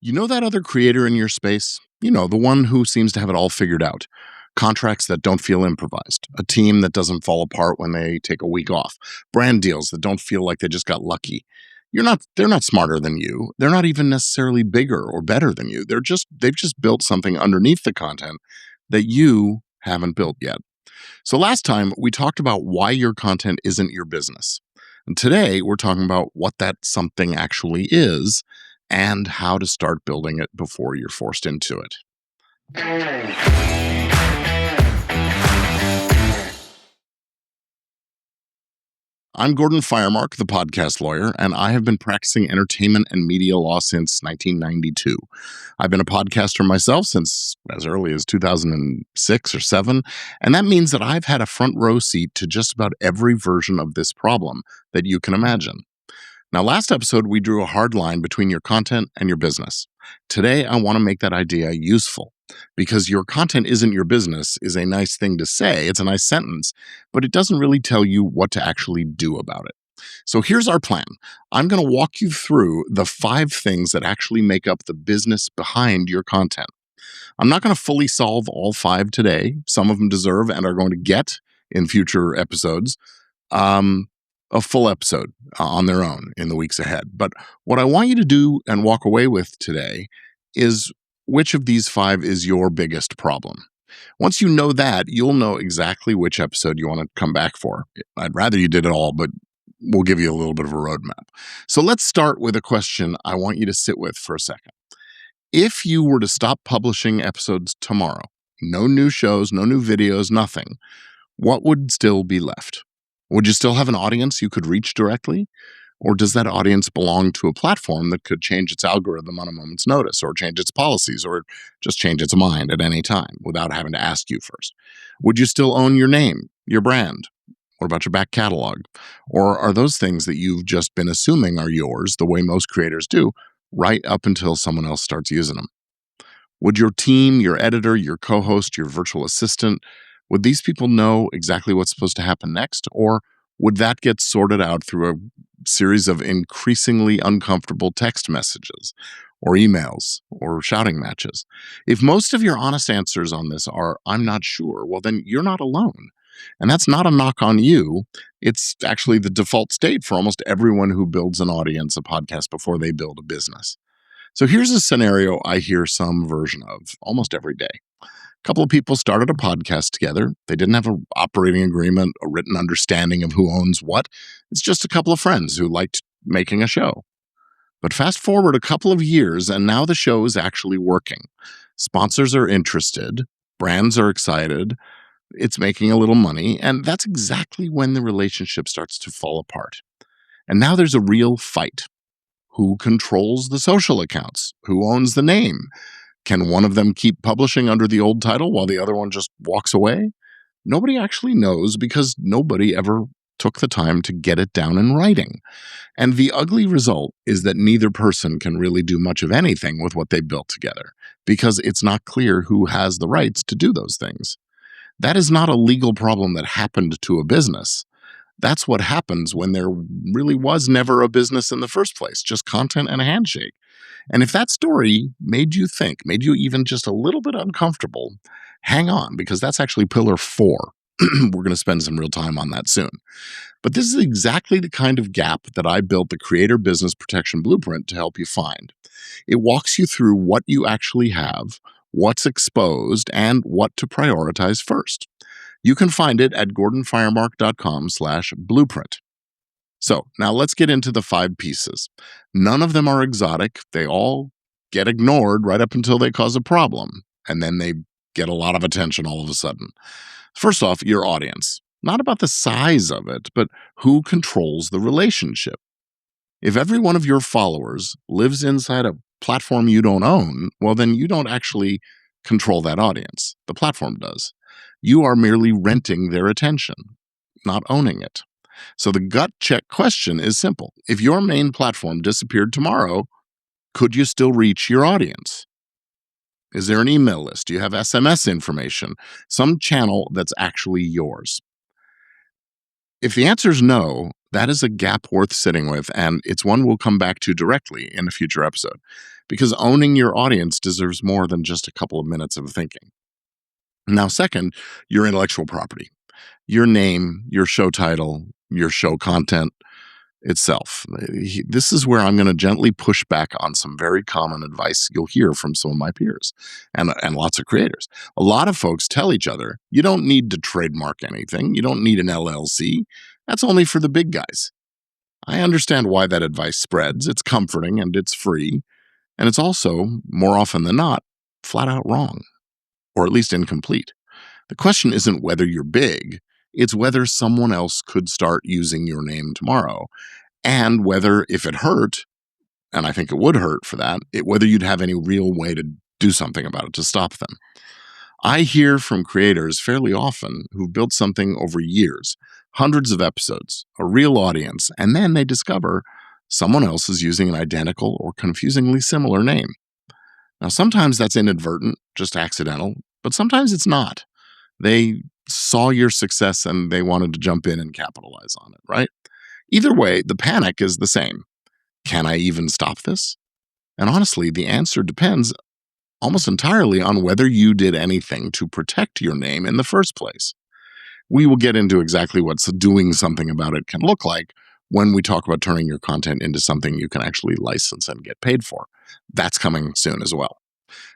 You know that other creator in your space? The one who seems to have it all figured out. Contracts that don't feel improvised, a team that doesn't fall apart when they take a week off, brand deals that don't feel like they just got lucky. They're not smarter than you. They're not even necessarily bigger or better than you. They've just built something underneath the content that you haven't built yet. So last time we talked about why your content isn't your business. And today we're talking about what that something actually is and how to start building it before you're forced into it. I'm Gordon Firemark, the podcast lawyer, and I have been practicing entertainment and media law since 1992. I've been a podcaster myself since as early as 2006 or 7, and that means that I've had a front row seat to just about every version of this problem that you can imagine. Now, last episode, we drew a hard line between your content and your business. Today, I want to make that idea useful because your content isn't your business is a nice thing to say. It's a nice sentence, but it doesn't really tell you what to actually do about it. So here's our plan. I'm going to walk you through the 5 things that actually make up the business behind your content. I'm not going to fully solve all 5 today. Some of them deserve and are going to get in future episodes. A full episode on their own in the weeks ahead. But what I want you to do and walk away with today is which of these 5 is your biggest problem. Once you know that, you'll know exactly which episode you want to come back for. I'd rather you did it all, but we'll give you a little bit of a roadmap. So let's start with a question I want you to sit with for a second. If you were to stop publishing episodes tomorrow, no new shows, no new videos, nothing, what would still be left? Would you still have an audience you could reach directly? Or does that audience belong to a platform that could change its algorithm on a moment's notice, or change its policies, or just change its mind at any time without having to ask you first? Would you still own your name, your brand? What about your back catalog? Or are those things that you've just been assuming are yours, the way most creators do, right up until someone else starts using them? Would your team, your editor, your co-host, your virtual assistant, would these people know exactly what's supposed to happen next? Or would that get sorted out through a series of increasingly uncomfortable text messages or emails or shouting matches? If most of your honest answers on this are, I'm not sure, well, then you're not alone. And that's not a knock on you. It's actually the default state for almost everyone who builds an audience, a podcast, before they build a business. So here's a scenario I hear some version of almost every day. A couple of people started a podcast together. They didn't have an operating agreement, a written understanding of who owns what. It's just a couple of friends who liked making a show. But fast forward a couple of years, and now the show is actually working. Sponsors are interested. Brands are excited. It's making a little money. And that's exactly when the relationship starts to fall apart. And now there's a real fight. Who controls the social accounts? Who owns the name? Can one of them keep publishing under the old title while the other one just walks away? Nobody actually knows because nobody ever took the time to get it down in writing. And the ugly result is that neither person can really do much of anything with what they built together because it's not clear who has the rights to do those things. That is not a legal problem that happened to a business. That's what happens when there really was never a business in the first place, just content and a handshake. And if that story made you think, made you even just a little bit uncomfortable, hang on, because that's actually pillar 4. We're going to spend some real time on that soon. But this is exactly the kind of gap that I built the Creator Business Protection Blueprint to help you find. It walks you through what you actually have, what's exposed, and what to prioritize first. You can find it at gordonfiremark.com/blueprint. So now let's get into the 5 pieces. None of them are exotic. They all get ignored right up until they cause a problem. And then they get a lot of attention all of a sudden. First off, your audience. Not about the size of it, but who controls the relationship. If every one of your followers lives inside a platform you don't own, well, then you don't actually control that audience. The platform does. You are merely renting their attention, not owning it. So the gut check question is simple. If your main platform disappeared tomorrow, could you still reach your audience? Is there an email list? Do you have SMS information? Some channel that's actually yours? If the answer is no, that is a gap worth sitting with, and it's one we'll come back to directly in a future episode, because owning your audience deserves more than just a couple of minutes of thinking. Now, second, your intellectual property, your name, your show title, your show content itself. This is where I'm going to gently push back on some very common advice you'll hear from some of my peers and lots of creators. A lot of folks tell each other, you don't need to trademark anything. You don't need an LLC. That's only for the big guys. I understand why that advice spreads. It's comforting and it's free. And it's also, more often than not, flat out wrong, or at least incomplete. The question isn't whether you're big, it's whether someone else could start using your name tomorrow, and whether, if it hurt, and I think it would hurt for that, whether you'd have any real way to do something about it, to stop them. I hear from creators fairly often who've built something over years, hundreds of episodes, a real audience, and then they discover someone else is using an identical or confusingly similar name. Now, sometimes that's inadvertent, just accidental, but sometimes it's not. They saw your success and they wanted to jump in and capitalize on it, right? Either way, the panic is the same. Can I even stop this? And honestly, the answer depends almost entirely on whether you did anything to protect your name in the first place. We will get into exactly what doing something about it can look like when we talk about turning your content into something you can actually license and get paid for. That's coming soon as well.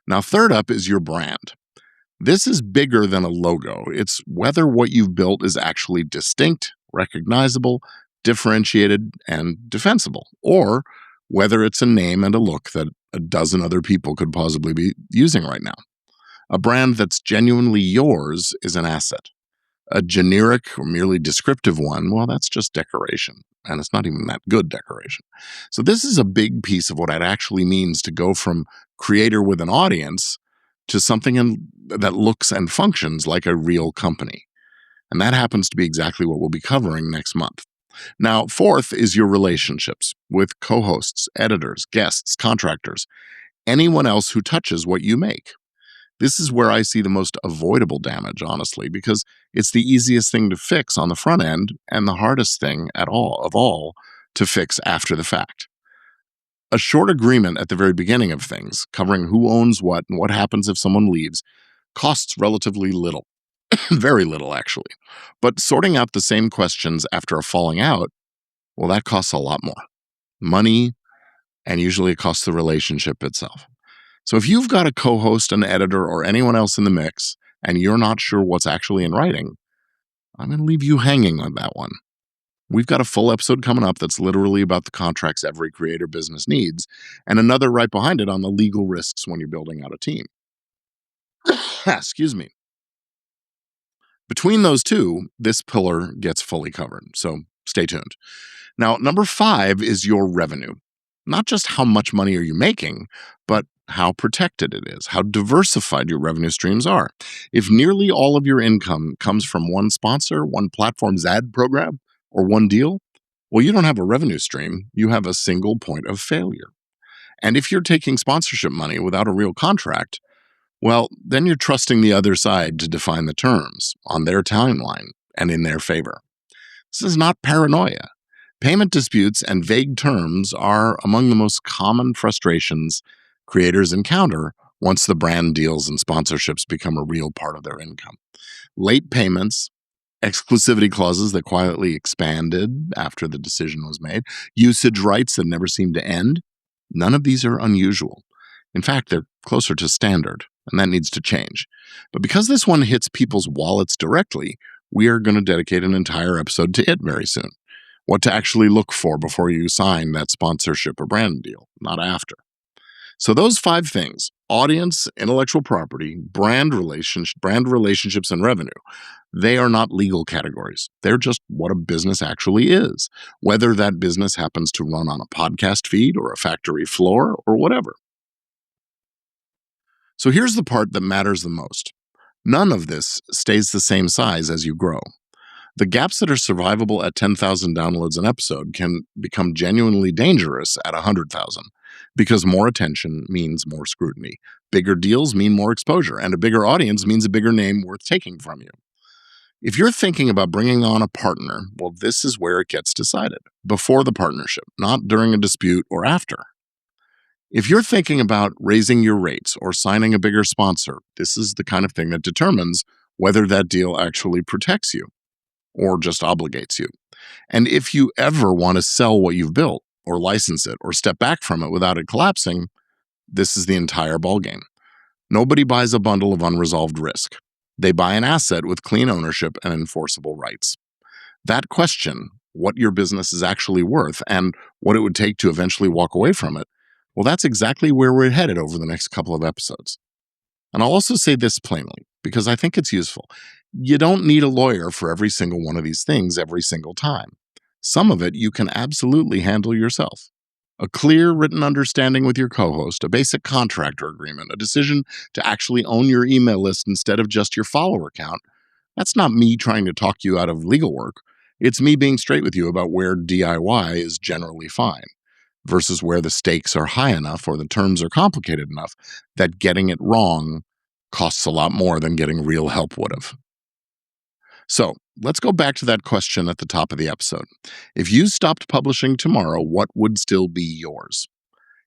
Now, third up is your brand. This is bigger than a logo. It's whether what you've built is actually distinct, recognizable, differentiated, and defensible, or whether it's a name and a look that a dozen other people could possibly be using right now. A brand that's genuinely yours is an asset. A generic or merely descriptive one, well, that's just decoration, and it's not even that good decoration. So this is a big piece of what it actually means to go from creator with an audience to something that looks and functions like a real company. And that happens to be exactly what we'll be covering next month. Now, fourth is your relationships with co-hosts, editors, guests, contractors, anyone else who touches what you make. This is where I see the most avoidable damage, honestly, because it's the easiest thing to fix on the front end and the hardest thing of all to fix after the fact. A short agreement at the very beginning of things, covering who owns what and what happens if someone leaves, costs relatively little. Very little, actually. But sorting out the same questions after a falling out, well, that costs a lot more money, and usually it costs the relationship itself. So if you've got a co-host, an editor, or anyone else in the mix, and you're not sure what's actually in writing, I'm going to leave you hanging on that one. We've got a full episode coming up that's literally about the contracts every creator business needs, and another right behind it on the legal risks when you're building out a team. Excuse me. Between those two, this pillar gets fully covered, so stay tuned. Now, number 5 is your revenue. Not just how much money are you making, but how protected it is, how diversified your revenue streams are. If nearly all of your income comes from one sponsor, one platform's ad program, or one deal, well, you don't have a revenue stream, you have a single point of failure. And if you're taking sponsorship money without a real contract, well, then you're trusting the other side to define the terms on their timeline and in their favor. This is not paranoia. Payment disputes and vague terms are among the most common frustrations creators encounter once the brand deals and sponsorships become a real part of their income. Late payments, exclusivity clauses that quietly expanded after the decision was made, usage rights that never seem to end, none of these are unusual. In fact, they're closer to standard, and that needs to change. But because this one hits people's wallets directly, we are going to dedicate an entire episode to it very soon. What to actually look for before you sign that sponsorship or brand deal, not after. So those 5 things, audience, intellectual property, brand relationships, and revenue, they are not legal categories. They're just what a business actually is, whether that business happens to run on a podcast feed or a factory floor or whatever. So here's the part that matters the most. None of this stays the same size as you grow. The gaps that are survivable at 10,000 downloads an episode can become genuinely dangerous at 100,000 because more attention means more scrutiny. Bigger deals mean more exposure, and a bigger audience means a bigger name worth taking from you. If you're thinking about bringing on a partner, well, this is where it gets decided before the partnership, not during a dispute or after. If you're thinking about raising your rates or signing a bigger sponsor, this is the kind of thing that determines whether that deal actually protects you or just obligates you. And if you ever want to sell what you've built or license it or step back from it without it collapsing, this is the entire ballgame. Nobody buys a bundle of unresolved risk. They buy an asset with clean ownership and enforceable rights. That question, what your business is actually worth and what it would take to eventually walk away from it, well, that's exactly where we're headed over the next couple of episodes. And I'll also say this plainly, because I think it's useful. You don't need a lawyer for every single one of these things every single time. Some of it you can absolutely handle yourself. A clear written understanding with your co-host, a basic contractor agreement, a decision to actually own your email list instead of just your follower count. That's not me trying to talk you out of legal work. It's me being straight with you about where DIY is generally fine versus where the stakes are high enough or the terms are complicated enough that getting it wrong costs a lot more than getting real help would have. So let's go back to that question at the top of the episode. If you stopped publishing tomorrow, what would still be yours?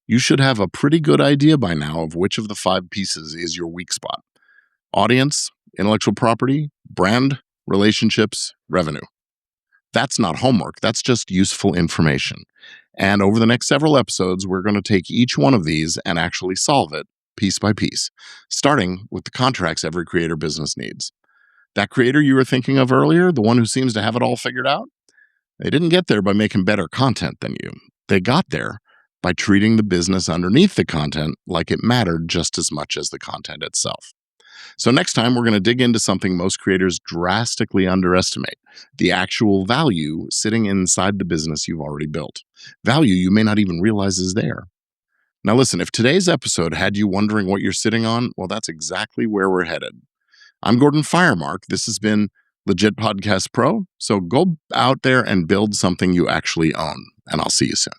You should have a pretty good idea by now of which of the 5 pieces is your weak spot. Audience, intellectual property, brand, relationships, revenue. That's not homework. That's just useful information. And over the next several episodes, we're going to take each one of these and actually solve it piece by piece, starting with the contracts every creator business needs. That creator you were thinking of earlier, the one who seems to have it all figured out, they didn't get there by making better content than you. They got there by treating the business underneath the content like it mattered just as much as the content itself. So next time, we're going to dig into something most creators drastically underestimate, the actual value sitting inside the business you've already built. Value you may not even realize is there. Now listen, if today's episode had you wondering what you're sitting on, well, that's exactly where we're headed. I'm Gordon Firemark. This has been Legit Podcast Pro. So go out there and build something you actually own, and I'll see you soon.